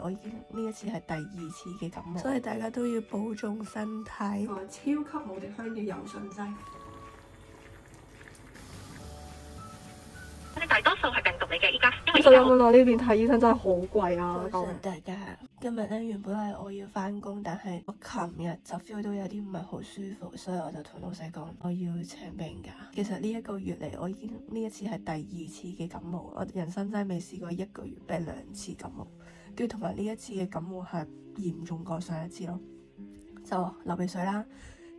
我已經呢一次係第2次嘅感冒，所以大家都要保重身體。個超級無敵香嘅柔順劑。大多數係病毒嚟嘅，依家因為所以我呢邊睇醫生真係好貴啊！多謝大家。今日咧原本係我要翻工，但係我琴日就 feel 到有啲唔係好舒服，所以我就同老細講我要請病假。其實呢1個月嚟，我已經呢一次係第2次嘅感冒，我人生真係未試過1個月病2次感冒，跟住同埋呢一次嘅感冒係嚴重過上一次咯，就流鼻水啦，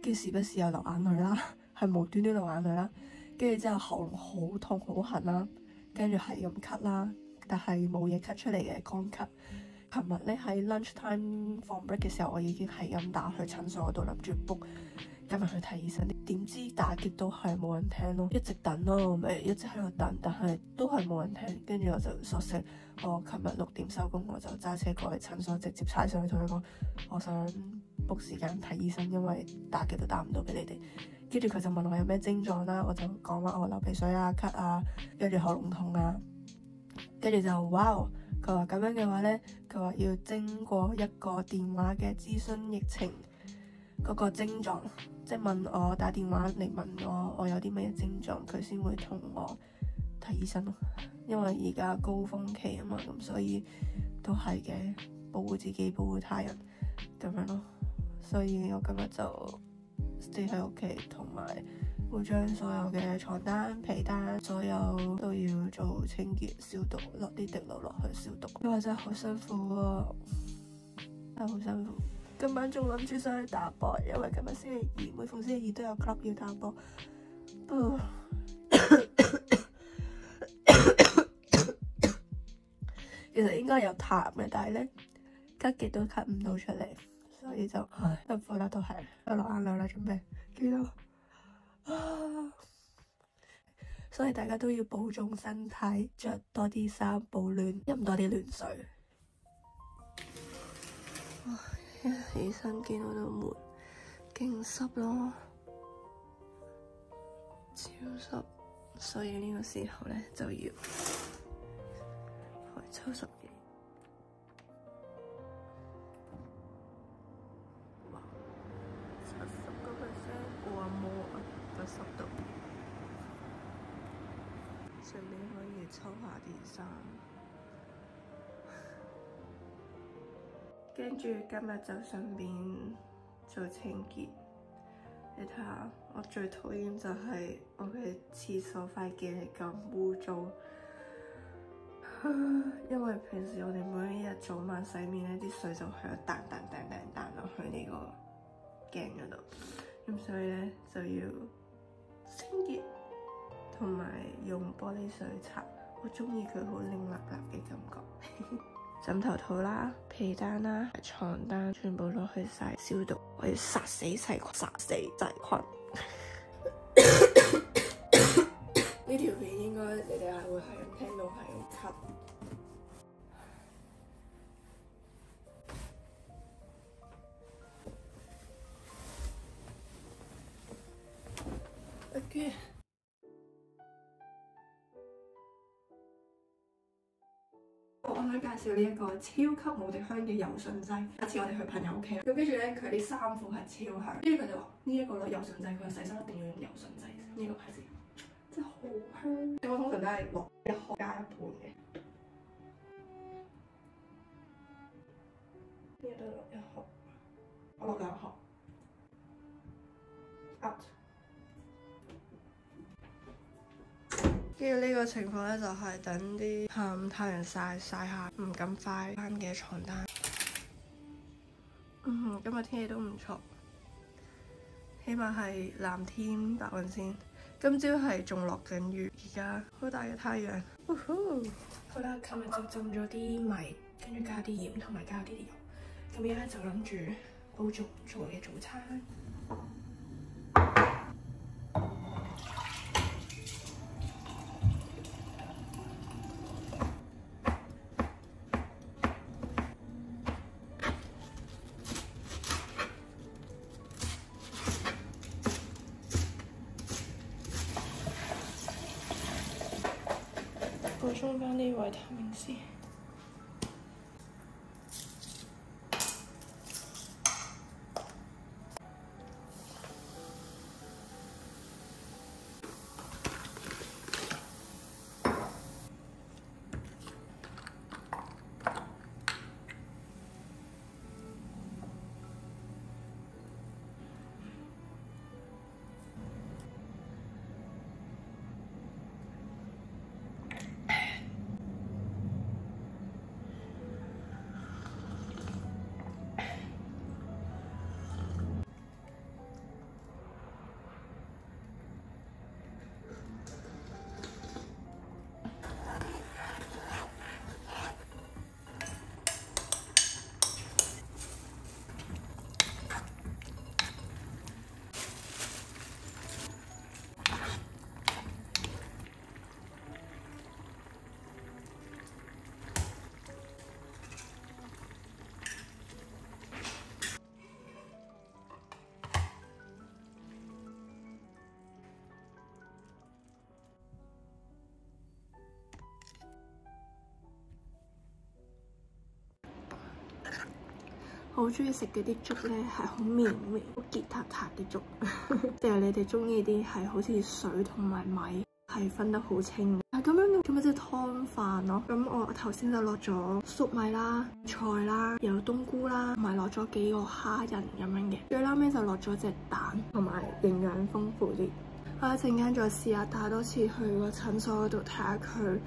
跟住時不時又流眼淚啦，係無端端流眼淚啦。跟住之後喉嚨好痛好痕啦，跟住係咁咳啦，但係冇嘢咳出嚟嘅乾咳。琴日咧喺 lunch time 放 break 嘅時候，我已經係咁打去診所嗰度諗住 book 今日去睇醫生，點知打極都係冇人聽咯，一直等咯，我咪一直喺度等，但係都係冇人聽。跟住我就索性我琴日6點收工，我就揸車過去診所，直接踩上去同佢講我想 book 時間睇醫生，因為打極都打唔到俾你哋。跟住佢就問我有咩症狀啦，我就講話我流鼻水啊、咳啊，跟住喉嚨痛啊，跟住就哇，佢話咁樣嘅話呢，佢話要經過一個電話嘅諮詢疫情嗰個症狀，即係問我打電話嚟問我有啲乜嘢症狀，佢先會同我睇醫生咯。因為而家高峰期啊嘛，咁所以都係嘅，保護自己、保護他人咁樣咯。所以我今日就stay 喺屋企，同埋會將所有嘅床單、被單，所有都要做清潔消毒，落啲滴露落去消毒。因為真係好辛苦啊，真係好辛苦。今晚仲諗住上去打波，因為今日星期2，每逢星期2都有 club 要打波。其實應該有痰嘅，但係咧咳極都咳唔到出嚟。所以就辛苦啦，都係流眼淚啦，準備見到所以大家都要保重身體，着多啲衫保暖，飲多啲暖水。一起身見到度門勁濕咯，超濕，所以呢個時候咧就要開抽濕機。濕度，順便可以抽下啲衫，跟住今日就順便做清潔。你睇下，我最討厭就係我嘅廁所塊鏡咁污糟，因為平時我哋每一日早晚洗面呢啲水就喺度彈落去呢個鏡嗰度，咁所以咧就要清潔同埋用玻璃水擦，我中意佢好拎立立嘅感覺。枕頭套啦、被單啦、床單全部攞去晒消毒，我要殺死細菌，殺死細菌。呢條片應該你哋係會係咁聽到係咁咳。Okay. 我想介紹呢一個超級無敵香嘅柔順劑。下次我哋去朋友屋企，咁跟住咧佢啲衫褲係超香，跟住佢就話呢一個咯柔順劑，佢話洗衫一定要用柔順劑，呢個牌子真係好香。我通常都係落1盒加1半嘅，呢個都落1盒，我落2盒。out。跟住呢個情況咧，就係等啲下午太陽曬下，唔敢快翻嘅床單。今日天氣都唔錯，起碼係藍天白雲先。今朝係仲落緊雨，而家好大嘅太陽。好啦，琴日就浸咗啲米，跟住加啲鹽同埋加啲油。咁而家就諗住煲粥做我嘅早餐。補充翻啲維他命 C。好中意食嗰啲粥咧，係好綿綿、好結塔塔嘅粥。定係你哋中意啲係好似水同埋米係分得好清？咁樣咁咪即係湯飯咯。咁我頭先就落咗粟米啦、菜啦、有冬菇啦，同埋落咗幾個蝦仁咁樣嘅。最撈尾就落咗隻蛋，同埋營養豐富啲。我一陣間再試下打多次去個診所嗰度睇下佢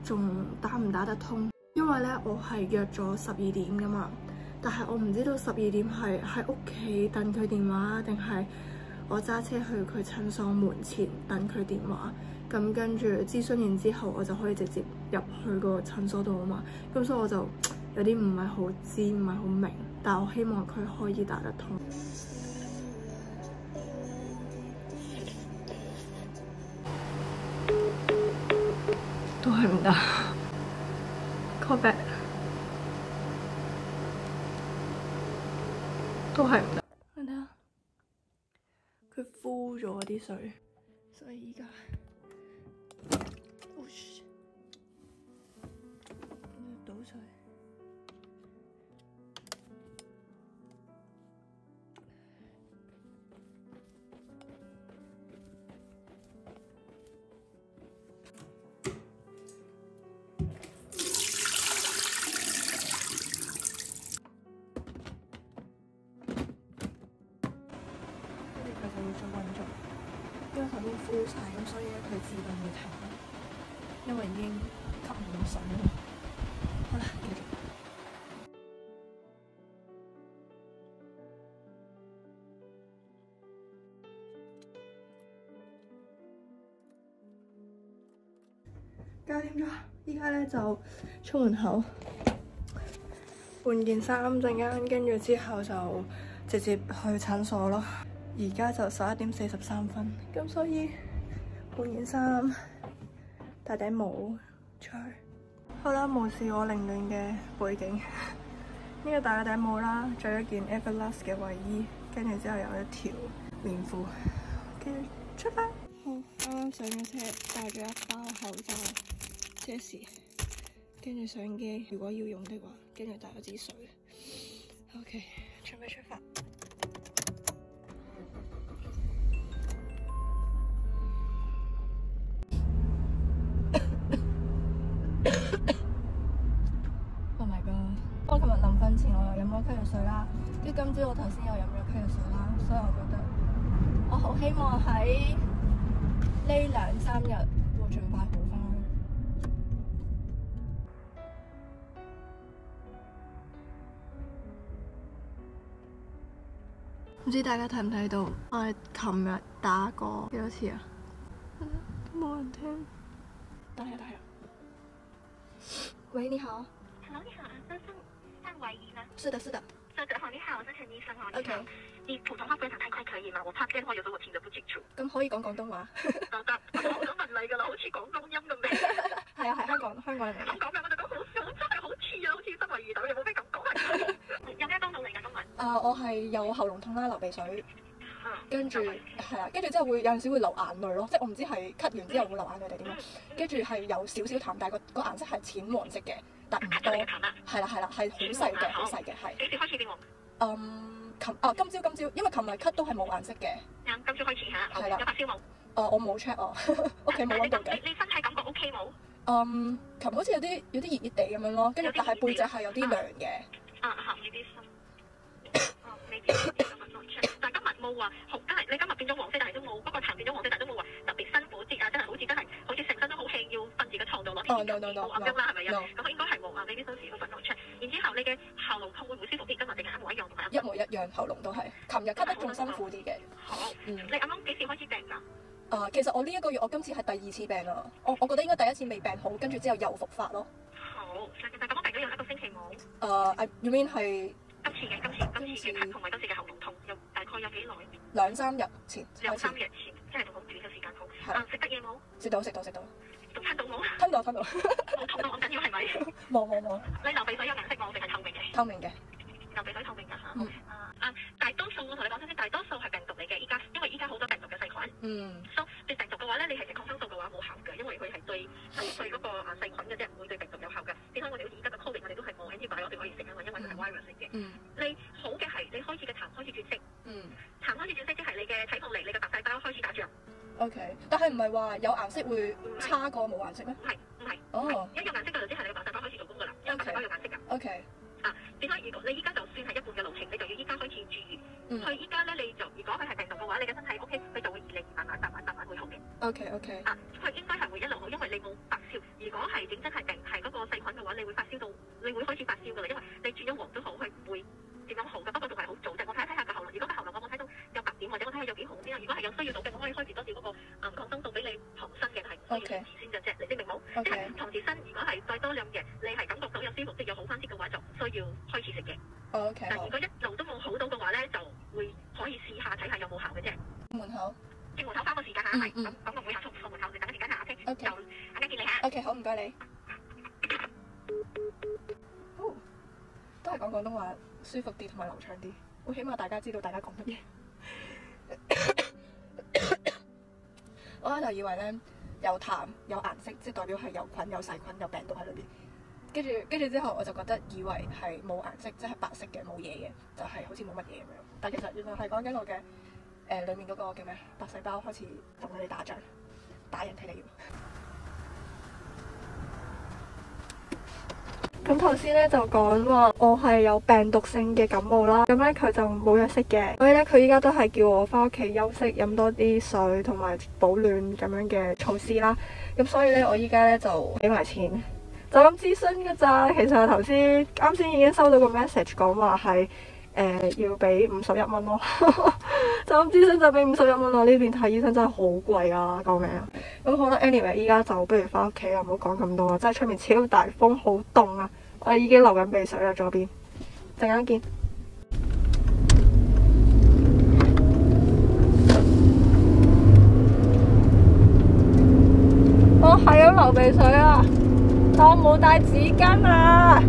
仲打唔打得通。因為咧我係約咗12點噶嘛，但係我唔知道12點係喺屋企等佢電話，定係我揸車去佢診所門前等佢電話。咁跟住諮詢完之後，我就可以直接入去個診所度啊嘛。咁所以我就有啲唔係好知，唔係好明，但我希望佢可以打得通。都係唔得。Call back 都係唔得。你睇下，佢敷咗啲水，所以依家。倒水。跟住佢就會再運作，因為頭先敷晒咁，所以咧佢自動會停，因為已經吸唔到水啦。好啦，繼續。搞掂咗，依家咧就出門口換件衫，陣間跟住之後就直接去診所咯。而家就11點43分，咁所以換件衫、戴頂帽出去。好啦，無視我凌亂嘅背景。呢個戴咗頂帽啦，着咗件 Everlast 嘅衛衣，跟住之後有一條棉褲，跟住出發。好，啱啱上咗車，帶咗一包口罩、遮匙，跟住相機，如果要用的話，跟住帶咗支水。OK， 準備出發。Oh my god！ 我琴日臨瞓前我又飲咗咳藥水啦，跟住今朝我頭先又飲咗咳藥水啦，所以我覺得我好希望喺呢2-3日會盡快好返。唔知大家睇唔睇到？我係琴日打過幾多次啊？都冇人聽。等下。喂，你好。Hello， 你好，这是上卫医吗？是的，是的。好，你好，我是陈医生哦。你好。OK。你普通話不要講太快可以嗎？我怕電話有時候我聽得不清楚。咁可以講廣東話。得，我想問你㗎啦，好似廣東音咁嘅。係啊，係香港人嚟嘅。咁講嘅我就講好真係好似啊，好似身為兒童，有冇咩咁講啊？有咩幫到你㗎今日？我係有喉嚨痛啦，流鼻水。跟住係啦，跟住之後會有陣時會流眼淚咯，即係我唔知係咳完之後會流眼淚定點樣。跟住係有少少淡，但係個顏色係淺黃色嘅，但唔多。係啦，係好細嘅，好細嘅係。幾時開始變黃？今朝，因為琴日咳都係冇顏色嘅。今朝開始嚇。係啦。有發燒冇？我冇 check 啊，屋企冇溫度計。你身體感覺 OK 冇？琴日好似有啲熱熱地咁樣咯，跟住但係背脊係有啲涼嘅。呢啲你知但今日冇話紅，真係你今日變咗黃色，但係都冇嗰個痰變咗黃色，但係都冇話特別辛苦啲啊！真係好似成身都好氣，要瞓住個牀度攞啲紙冇暗音啦，係咪啊？咁應該係冇啊！呢啲都是好不安全。然之後你嘅喉嚨痛會唔會舒服啲？今日定係一模一樣？一模一樣，喉嚨都係。琴日咳得仲辛苦啲嘅。好，你啱啱幾時開始病㗎？其實我呢一個月我今次係第2次病啦。我覺得應該第1次未病好，跟住之後又復發咯。好，但係咁我病咗有1個星期冇。You mean 係？今次嘅咳同埋今次嘅喉嚨痛，有大概有幾耐？2-3日前。2-3日前，即係好短嘅時間好。食得嘢冇？食到。仲吞到冇？吞到。冇痛到咁緊要係咪？冇。你流鼻水有顏色冇？定係透明嘅？透明嘅。流鼻水透明㗎嚇。大多數我同你講先，大多數係病毒嚟嘅。因為依家好多病毒嘅細菌。對病毒嘅話咧，你係食抗生素嘅話冇效嘅，因為佢係對嗰個細菌嘅啫，唔會對病毒有效嘅。點解我哋好似依家嘅 Covid 我哋都係冇 antibiotic 可以食啊嘛？因為佢係 virus 嚟嘅。你話有顏色會差過冇顏色咩？唔係唔係。哦。一有顏色嘅就即係你個白細胞開始做工㗎啦，因為白細胞有顏色㗎。OK。變咗，如果你依家就算係一半嘅路程，你就要依家開始注意。佢依家咧，你就如果佢係病毒嘅話，你嘅身體 OK，佢就會慢慢會好嘅。OK。佢應該係會一路好，因為你冇發燒。如果係整真係病係嗰個細菌嘅話，你會發燒到，你會開始發燒㗎啦，因為你轉咗黃都好，佢唔會點樣好㗎。不過仲係好早啫。我睇一睇下個喉嚨，如果個喉嚨我冇睇到有白點，或者我睇下有幾紅先啊。如果係有需要到嘅，我可以開始多啲嗰個抗生素俾你旁身嘅，係需要延遲先嘅啫。你明冇？即係同時身，如果係再多兩日，你係感覺到有舒服，即係有好翻啲嘅話，就唔需要開始食嘅。OK。但如果一路都冇好到嘅話咧，就會可以試下睇下有冇效嘅啫。門口。正門口花個時間嚇，係咁我會行出個門口，你等一陣間下 OK。就陣間見你嚇。OK， 好，唔該你。都係講廣東話舒服啲同埋流暢啲，會起碼大家知道大家講乜嘢。我開頭以為咧有痰有顏色，即係代表係有菌有細菌有病毒喺裏邊。跟住之後我就覺得以為係冇顏色，即係白色嘅冇嘢嘅，就係好似冇乜嘢咁樣。但其實原來係講緊我嘅裡面嗰個叫咩白細胞開始同佢哋打仗，打人佢哋要。咁頭先咧就講話我係有病毒性嘅感冒啦，咁咧佢就冇藥食嘅，所以咧佢依家都係叫我翻屋企休息，飲多啲水同埋保暖咁樣嘅措施啦。咁所以咧我依家咧就俾埋錢，就咁諮詢噶咋。其實頭先啱先已經收到個 message 講話係要俾51蚊咯，就咁諮詢就俾51蚊咯。呢邊睇醫生真係好貴啊，救命啊！咁好啦 ，anyway 依家就不如翻屋企啦，唔好講咁多啦，真係出面超大風，好凍啊！我已經流緊鼻水啦，左邊，陣間見。我係咁流鼻水啊，但我冇帶紙巾啊！